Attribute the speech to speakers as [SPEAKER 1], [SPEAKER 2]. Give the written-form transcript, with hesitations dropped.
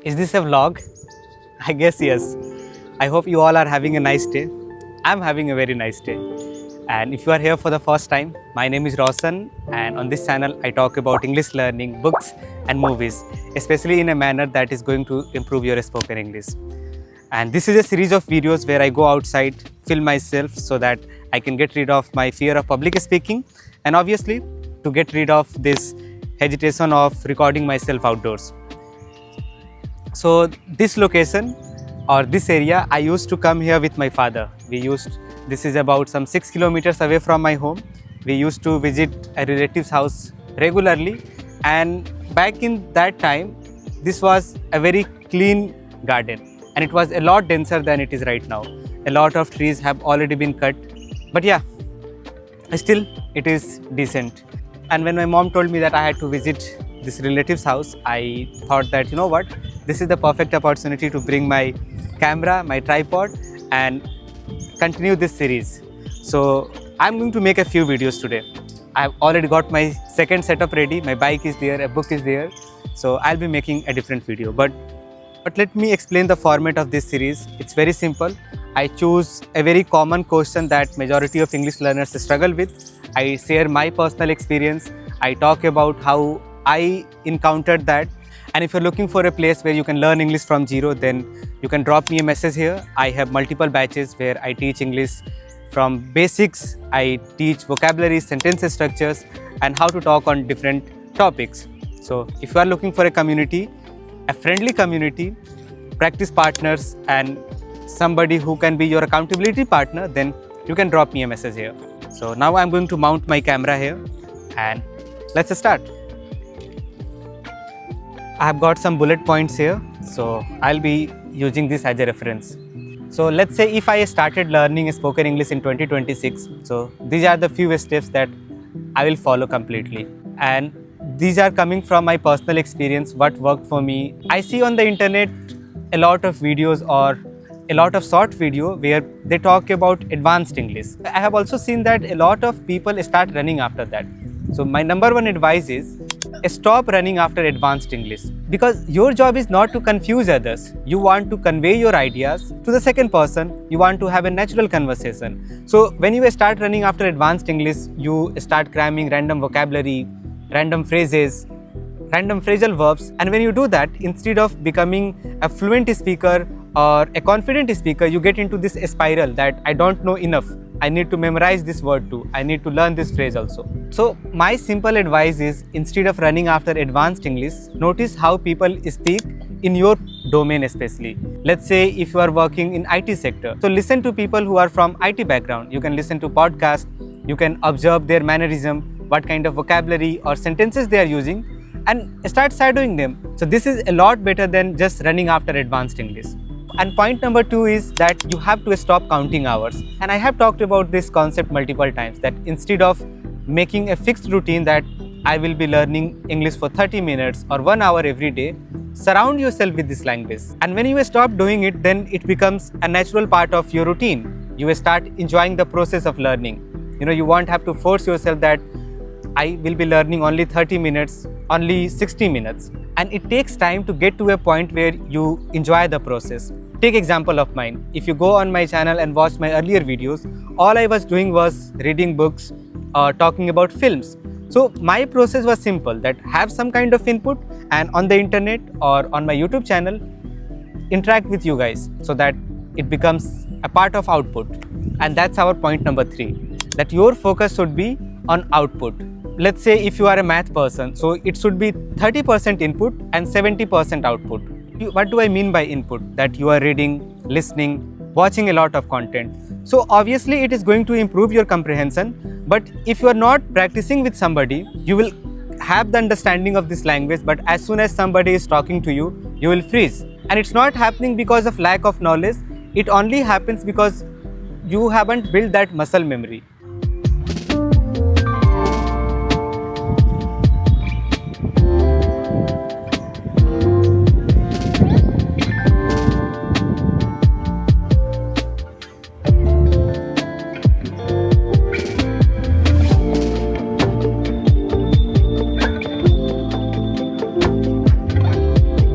[SPEAKER 1] Is this a vlog? I guess yes. I hope you all are having a nice day. I'm having a very nice day. And if you are here for the first time, my name is Roshan, and on this channel I talk about English learning, books and movies, especially in a manner that is going to improve your spoken English. And this is a series of videos where I go outside, film myself so that I can get rid of my fear of public speaking, and obviously to get rid of this hesitation of recording myself outdoors. So this location or this area, I used to come here with my father. This is about some 6 kilometers away from my home. We used to visit a relative's house regularly, and back in that time, this was a very clean garden, and it was a lot denser than it is right now. A lot of trees have already been cut, but yeah, still it is decent. And when my mom told me that I had to visit this relative's house, I thought that, you know what, this is the perfect opportunity to bring my camera, my tripod, and continue this series. So I'm going to make a few videos today. I've already got my second setup ready. My bike is there, a book is there. So I'll be making a different video. But let me explain the format of this series. It's very simple. I choose a very common question that majority of English learners struggle with. I share my personal experience. I talk about how I encountered that. And if you're looking for a place where you can learn English from zero, then you can drop me a message here. I have multiple batches where I teach English from basics. I teach vocabulary, sentence structures, and how to talk on different topics. So if you are looking for a community, a friendly community, practice partners, and somebody who can be your accountability partner, then you can drop me a message here. So now I'm going to mount my camera here, and let's start. I have got some bullet points here, so I'll be using this as a reference. So let's say if I started learning spoken English in 2026, so these are the few steps that I will follow completely. And these are coming from my personal experience, what worked for me. I see on the internet a lot of videos or a lot of short video where they talk about advanced English. I have also seen that a lot of people start running after that. So my number one advice is stop running after advanced English, because your job is not to confuse others. You want to convey your ideas to the second person. You want to have a natural conversation. So when you start running after advanced English, you start cramming random vocabulary, random phrases, random phrasal verbs, and when you do that, instead of becoming a fluent speaker or a confident speaker, you get into this spiral that I don't know enough. I need to memorize this word too. I need to learn this phrase also. So my simple advice is, instead of running after advanced English, notice how people speak in your domain especially. Let's say if you are working in IT sector, so listen to people who are from IT background. You can listen to podcasts, you can observe their mannerism, what kind of vocabulary or sentences they are using, and start shadowing them. So this is a lot better than just running after advanced English. And point number 2 is that you have to stop counting hours. And I have talked about this concept multiple times, that instead of making a fixed routine that I will be learning English for 30 minutes or 1 hour every day, surround yourself with this language. And when you stop doing it, then it becomes a natural part of your routine. You will start enjoying the process of learning. You won't have to force yourself that I will be learning only 30 minutes, only 60 minutes. And it takes time to get to a point where you enjoy the process. Take example of mine. If you go on my channel and watch my earlier videos, all I was doing was reading books or talking about films. So my process was simple, that have some kind of input, and on the internet or on my YouTube channel, interact with you guys so that it becomes a part of output. And that's our point number 3, that your focus should be on output. Let's say if you are a math person, so it should be 30% input and 70% output. What do I mean by input? That you are reading, listening, watching a lot of content. So obviously it is going to improve your comprehension, but if you are not practicing with somebody, you will have the understanding of this language, but as soon as somebody is talking to you, you will freeze. And it's not happening because of lack of knowledge. It only happens because you haven't built that muscle memory.